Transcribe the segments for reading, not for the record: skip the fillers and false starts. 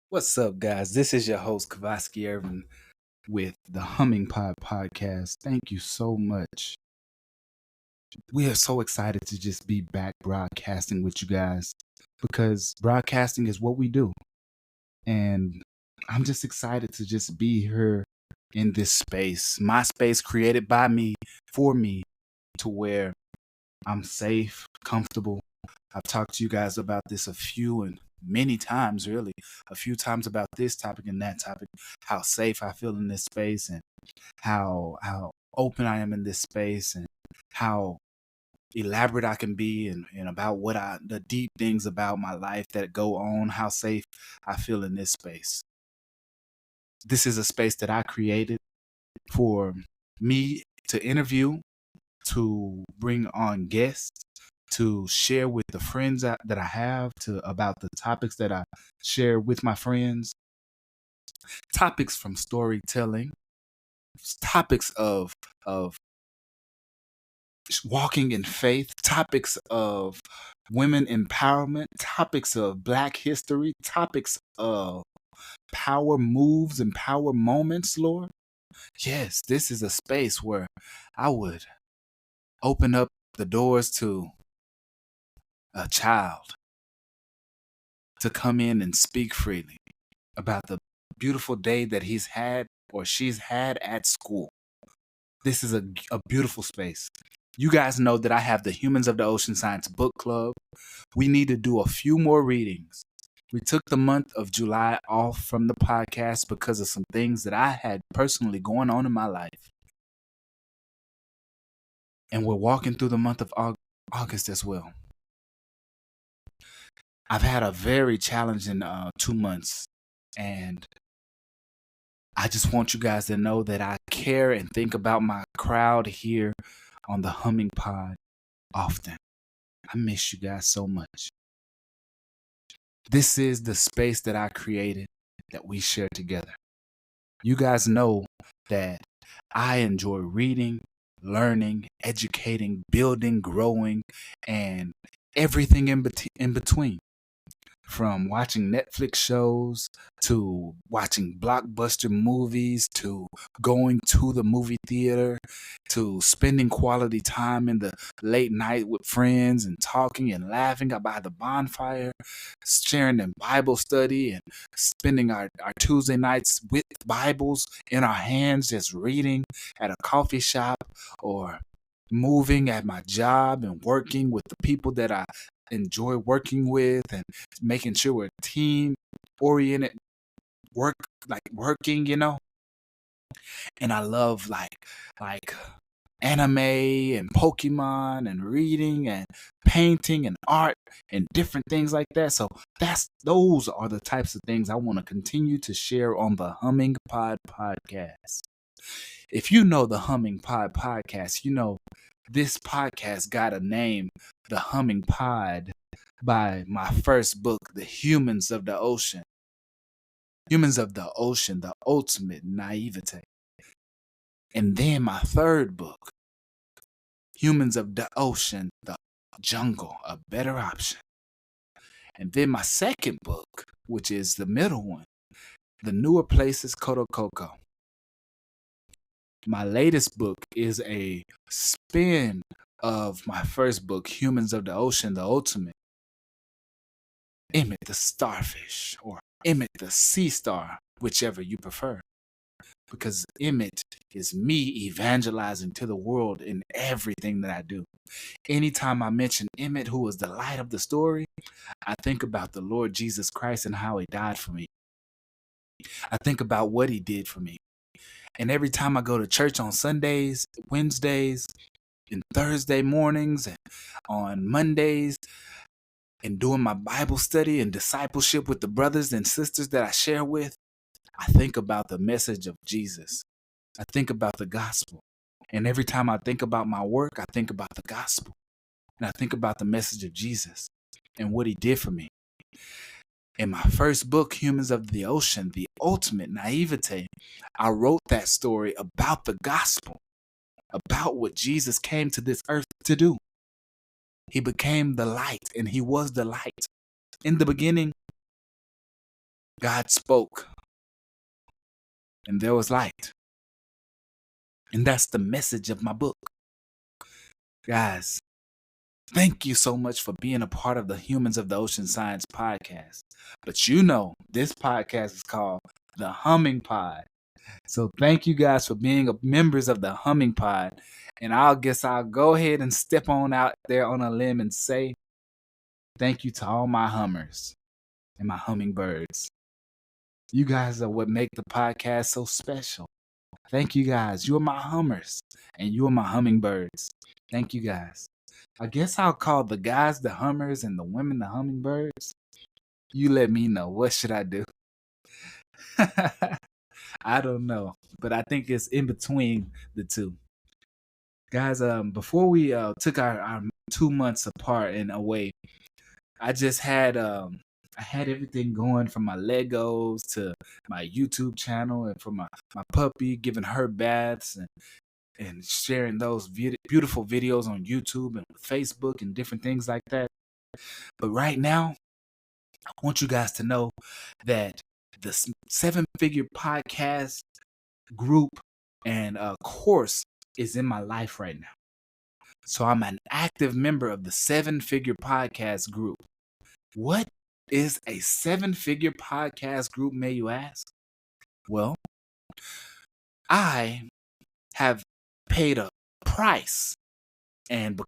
What's up, guys? This is your host, Kavaski Irvin, with the Humming Pod podcast. Thank you so much. We are so excited to just be back broadcasting with you guys because broadcasting is what we do. And I'm just excited to just be here in this space, my space created by me, for me, to where I'm safe, comfortable. I've talked to you guys about this a few and many times, really, a few times about this topic and that topic, how safe I feel in this space and how open I am in this space and how elaborate I can be and about the deep things about my life that go on, how safe I feel in this space. This is a space that I created for me to interview, to bring on guests, to share with the friends that I have about the topics that I share with my friends, topics from storytelling, topics of walking in faith, topics of women empowerment, topics of Black history, topics of power moves and power moments, Lord. Yes, this is a space where I would open up the doors to a child to come in and speak freely about the beautiful day that he's had or she's had at school. This is a beautiful space. You guys know that I have the Humans of the Ocean Science Book Club. We need to do a few more readings. We took the month of July off from the podcast because of some things that I had personally going on in my life. And we're walking through the month of August as well. I've had a very challenging 2 months, and I just want you guys to know that I care and think about my crowd here on the Humming Pod often. I miss you guys so much. This is the space that I created that we share together. You guys know that I enjoy reading, learning, educating, building, growing, and everything in between. From watching Netflix shows to watching blockbuster movies to going to the movie theater to spending quality time in the late night with friends and talking and laughing by the bonfire, sharing in Bible study and spending our Tuesday nights with Bibles in our hands, just reading at a coffee shop or moving at my job and working with the people that I enjoy working with and making sure we're team oriented working, and I love like anime and Pokemon and reading and painting and art and different things like that. So those are the types of things I want to continue to share on the Humming Pod podcast. If you know the Humming Pod podcast, you know this podcast got a name, the Humming Pod, by my first book, The Humans of the Ocean. Humans of the Ocean, the ultimate naivete. And then my third book, Humans of the Ocean, the Jungle, a better option. And then my second book, which is the middle one, The Newer Places, Koto Koko. My latest book is a spin of my first book, Humans of the Ocean, the Ultimate. Emmett the Starfish, or Emmett the Sea Star, whichever you prefer. Because Emmett is me evangelizing to the world in everything that I do. Anytime I mention Emmett, who is the light of the story, I think about the Lord Jesus Christ and how he died for me. I think about what he did for me. And every time I go to church on Sundays, Wednesdays, and Thursday mornings, and on Mondays, and doing my Bible study and discipleship with the brothers and sisters that I share with, I think about the message of Jesus. I think about the gospel. And every time I think about my work, I think about the gospel. And I think about the message of Jesus and what he did for me. In my first book, Humans of the Ocean, the ultimate naivete, I wrote that story about the gospel, about what Jesus came to this earth to do. He became the light, and he was the light. In the beginning, God spoke, and there was light. And that's the message of my book. Guys, thank you so much for being a part of the Humans of the Ocean Science podcast. But you know, this podcast is called the Humming Pod. So thank you guys for being members of the Humming Pod. And I'll go ahead and step on out there on a limb and say thank you to all my hummers and my hummingbirds. You guys are what make the podcast so special. Thank you guys. You are my hummers and you are my hummingbirds. Thank you guys. I guess I'll call the guys the hummers and the women the hummingbirds. You let me know. What should I do? I don't know, but I think it's in between the two. Guys, before we took our 2 months apart and away, I just had I had everything going from my Legos to my YouTube channel and from my puppy, giving her baths and sharing those beautiful videos on YouTube and Facebook and different things like that. But right now, I want you guys to know that the 7-figure podcast group and course is in my life right now. So I'm an active member of the 7-figure podcast group. What is a 7-figure podcast group, may you ask? Well, I have paid a price and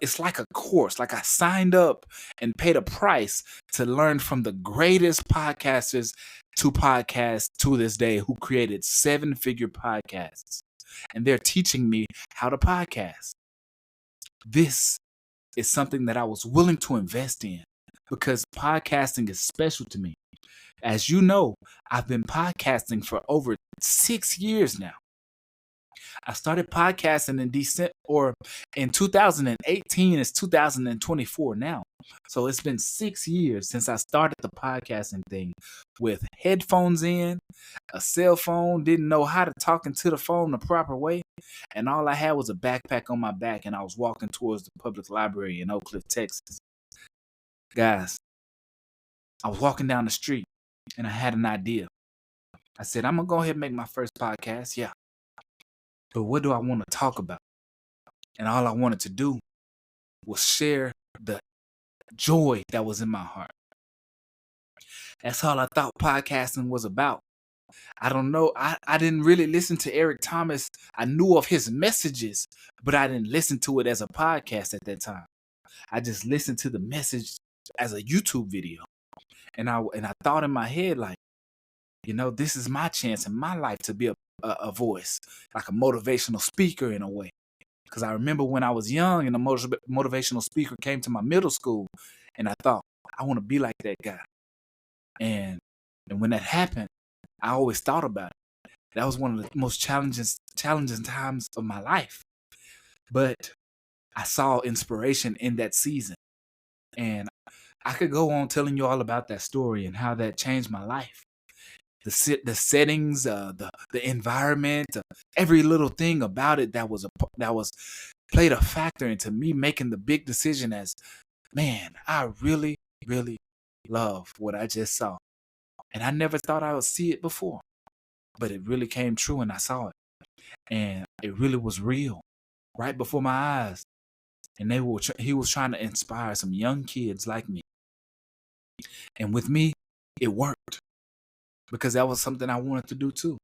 it's like a course. Like I signed up and paid a price to learn from the greatest podcasters to podcast to this day who created 7-figure podcasts. And they're teaching me how to podcast. This is something that I was willing to invest in because podcasting is special to me. As you know, I've been podcasting for over 6 years now. I started podcasting in 2018. It's 2024 now. So it's been 6 years since I started the podcasting thing with headphones in, a cell phone, didn't know how to talk into the phone the proper way. And all I had was a backpack on my back and I was walking towards the public library in Oak Cliff, Texas. Guys, I was walking down the street and I had an idea. I said, I'm going to go ahead and make my first podcast. Yeah. But what do I want to talk about? And all I wanted to do was share the joy that was in my heart. That's all I thought podcasting was about. I don't know. I didn't really listen to Eric Thomas. I knew of his messages, but I didn't listen to it as a podcast at that time. I just listened to the message as a YouTube video. And I thought in my head, like, this is my chance in my life to be a voice, like a motivational speaker in a way. Because I remember when I was young and a motivational speaker came to my middle school, and I thought, I want to be like that guy. And when that happened, I always thought about it. That was one of the most challenging times of my life. But I saw inspiration in that season. And I could go on telling you all about that story and how that changed my life. The settings, the environment, every little thing about it that was played a factor into me making the big decision as, man, I really, really love what I just saw. And I never thought I would see it before, but it really came true and I saw it. And it really was real right before my eyes. And he was trying to inspire some young kids like me. And with me, it worked because that was something I wanted to do too.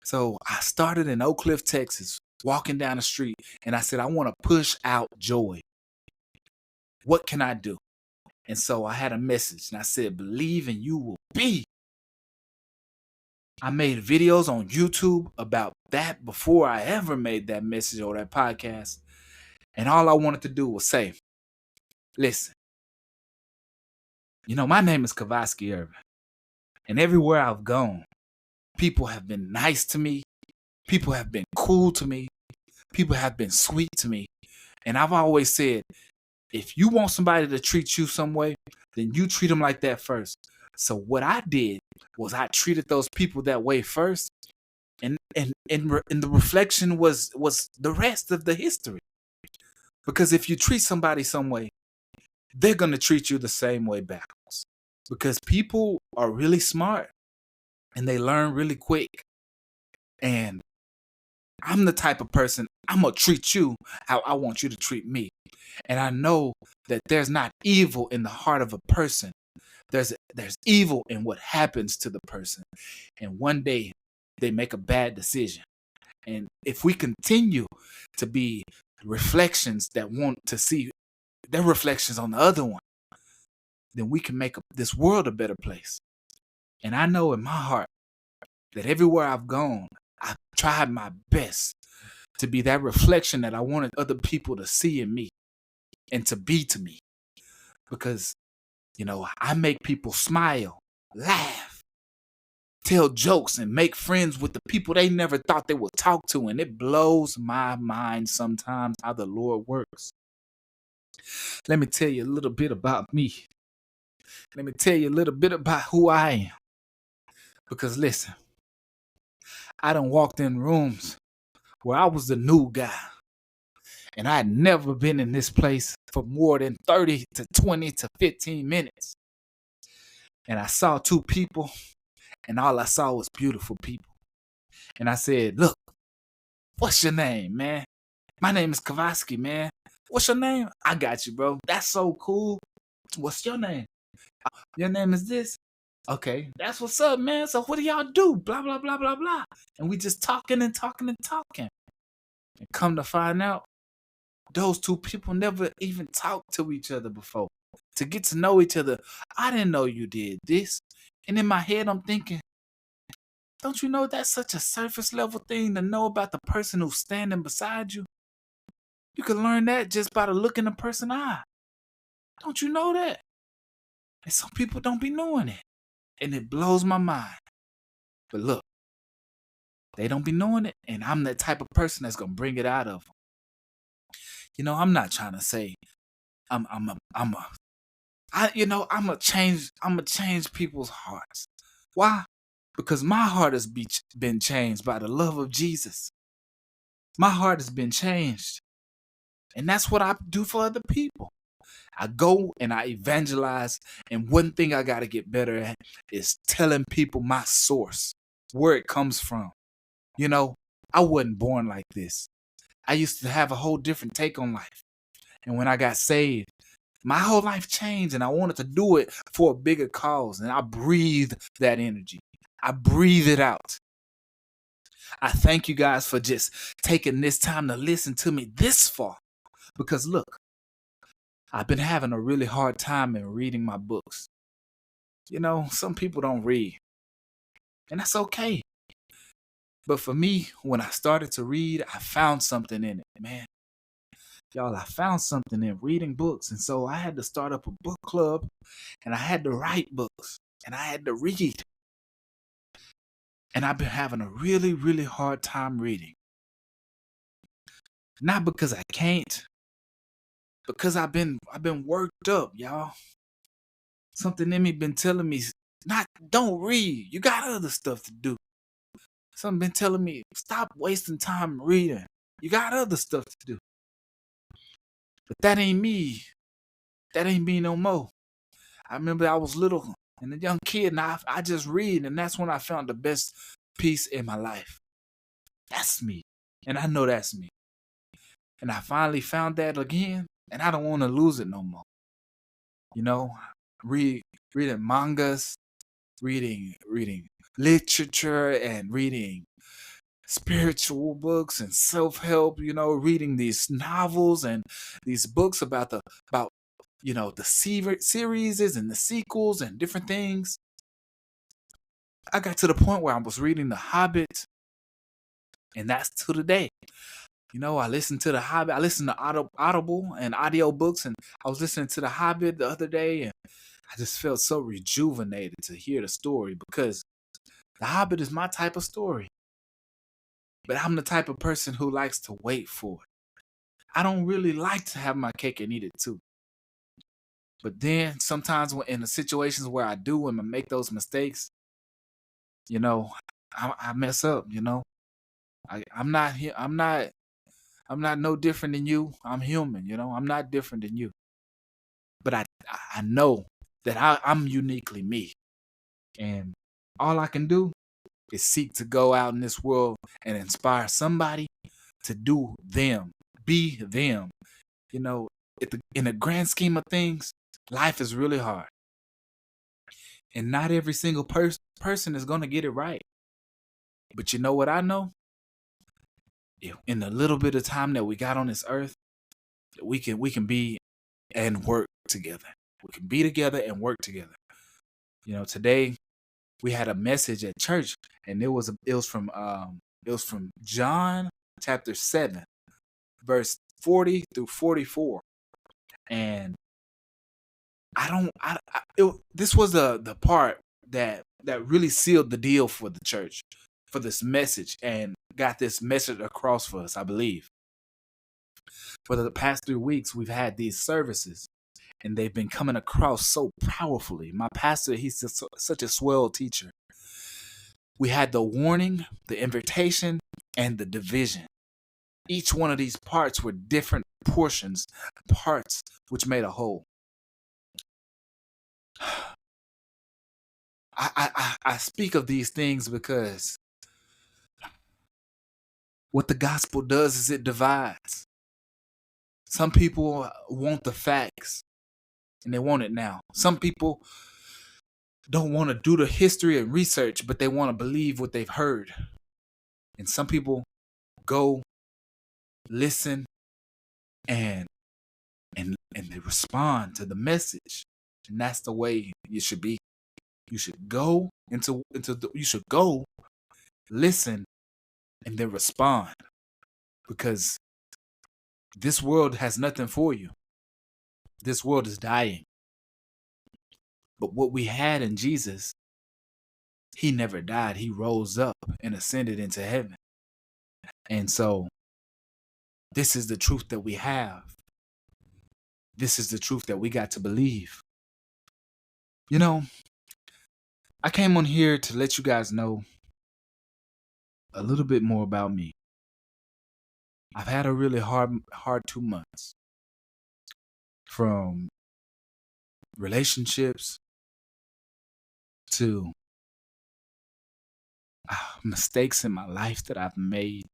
So I started in Oak Cliff, Texas, walking down the street, and I said, I want to push out joy. What can I do? And so I had a message, and I said, believe and you will be. I made videos on YouTube about that before I ever made that message or that podcast. And all I wanted to do was say, listen, my name is Kavasky Irvin. And everywhere I've gone, people have been nice to me. People have been cool to me. People have been sweet to me. And I've always said, if you want somebody to treat you some way, then you treat them like that first. So what I did was I treated those people that way first. And the reflection was the rest of the history. Because if you treat somebody some way, they're going to treat you the same way backwards. because people are really smart and they learn really quick. And I'm the type of person, I'm going to treat you how I want you to treat me. And I know that there's not evil in the heart of a person. There's evil in what happens to the person. And one day they make a bad decision. And if we continue to be reflections that want to see their reflections on the other one, then we can make this world a better place. And I know in my heart that everywhere I've gone, I've tried my best to be that reflection that I wanted other people to see in me and to be to me. Because, I make people smile, laugh, tell jokes, and make friends with the people they never thought they would talk to. And it blows my mind sometimes how the Lord works. Let me tell you a little bit about me. Let me tell you a little bit about who I am. Because listen, I done walked in rooms where I was the new guy. And I had never been in this place for more than 30 to 20 to 15 minutes. And I saw two people, and all I saw was beautiful people. And I said, look, what's your name, man? My name is Kowalski, man. What's your name? I got you, bro. That's so cool. What's your name? Your name is this? Okay, that's what's up, man. So what do y'all do? Blah, blah, blah, blah, blah. And we just talking and talking and talking. And come to find out, those two people never even talked to each other before. To get to know each other, I didn't know you did this. And in my head, I'm thinking, don't you know that's such a surface level thing to know about the person who's standing beside you? You can learn that just by the look in the person's eye. Don't you know that? And some people don't be knowing it. And it blows my mind. But look, they don't be knowing it, and I'm that type of person that's gonna bring it out of them. I'm not trying to say I'm gonna change people's hearts. Why? Because my heart has been changed by the love of Jesus. My heart has been changed. And that's what I do for other people. I go and I evangelize. And one thing I got to get better at is telling people my source, where it comes from. I wasn't born like this. I used to have a whole different take on life. And when I got saved, my whole life changed, and I wanted to do it for a bigger cause. And I breathed that energy. I breathe it out. I thank you guys for just taking this time to listen to me this far. Because look, I've been having a really hard time in reading my books. Some people don't read. And that's okay. But for me, when I started to read, I found something in it, man. Y'all, I found something in reading books. And so I had to start up a book club, and I had to write books, and I had to read. And I've been having a really, really hard time reading. Not because I can't, because I've been worked up, y'all. Something in me been telling me, don't read. You got other stuff to do. Something been telling me, stop wasting time reading. You got other stuff to do. But that ain't me. That ain't me no more. I remember I was little and a young kid, and I just read, and that's when I found the best peace in my life. That's me. And I know that's me. And I finally found that again, and I don't want to lose it no more. Reading mangas, reading literature, and reading spiritual books and self-help, reading these novels and these books about the series and the sequels and different things. I got to the point where I was reading The Hobbit, and that's to today. I listened to The Hobbit. I listened to Audible and audio books, and I was listening to The Hobbit the other day, and I just felt so rejuvenated to hear the story, because The Hobbit is my type of story. But I'm the type of person who likes to wait for it. I don't really like to have my cake and eat it too. But then sometimes in the situations where I do and I make those mistakes, I mess up. I'm not no different than you. I'm human. I'm not different than you. But I know that I'm uniquely me. And all I can do is seek to go out in this world and inspire somebody to do them, be them. You know, in the grand scheme of things, life is really hard. And not every single person is going to get it right. But you know what I know? In the little bit of time that we got on this earth, we can be and work together. We can be together and work together. You know, today we had a message at church, and it was from John chapter 7, verse 40 through 44. And this was the part that really sealed the deal for the church, for this message, and got this message across for us, I believe. For the past 3 weeks, we've had these services, and they've been coming across so powerfully. My pastor, he's such a swell teacher. We had the warning, the invitation, and the division. Each one of these parts were different portions, parts which made a whole. I speak of these things because what the gospel does is it divides. Some people want the facts, and they want it now. Some people don't want to do the history and research, but they want to believe what they've heard. And some people go, listen, and they respond to the message. And that's the way you should be. You should go you should go, listen, and then respond. Because this world has nothing for you. This world is dying. But what we had in Jesus, he never died. He rose up and ascended into heaven. And so this is the truth that we have. This is the truth that we got to believe. You know, I came on here to let you guys know a little bit more about me. I've had a really hard 2 months. From relationships to mistakes in my life that I've made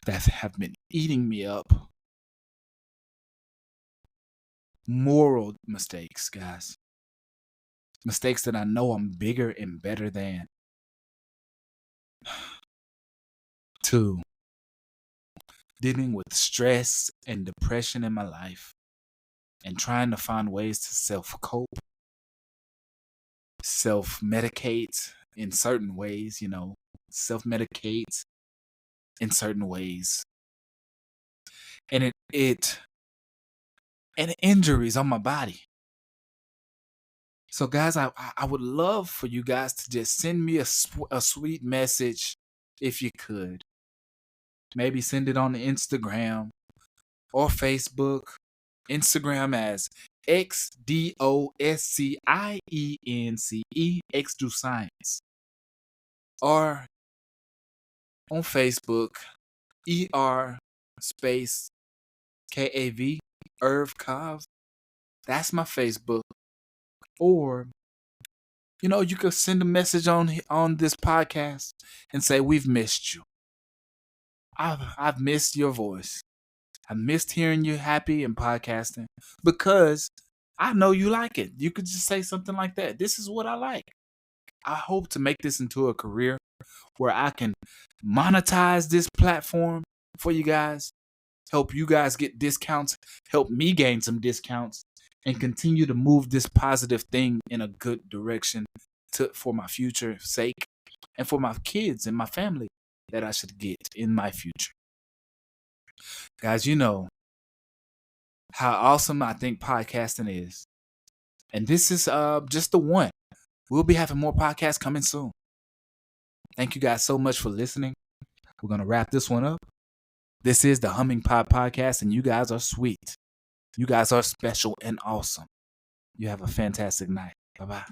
that have been eating me up. Moral mistakes, guys. Mistakes that I know I'm bigger and better than. To dealing with stress and depression in my life and trying to find ways to self-cope, self-medicate in certain ways, self-medicate in certain ways. And and injuries on my body. So guys, I would love for you guys to just send me a sweet message if you could. Maybe send it on Instagram or Facebook. Instagram as XDOSCIENCE XDoScience. Or on Facebook, ER space KAV, Irv Kav. That's my Facebook. Or, you could send a message on this podcast and say, we've missed you. I've missed your voice. I missed hearing you happy and podcasting because I know you like it. You could just say something like that. This is what I like. I hope to make this into a career where I can monetize this platform for you guys, help you guys get discounts, help me gain some discounts, and continue to move this positive thing in a good direction for my future sake and for my kids and my family that I should get in my future. Guys, you know how awesome I think podcasting is. And this is just the one. We'll be having more podcasts coming soon. Thank you guys so much for listening. We're going to wrap this one up. This is the Humming Pod Podcast, and you guys are sweet. You guys are special and awesome. You have a fantastic night. Bye-bye.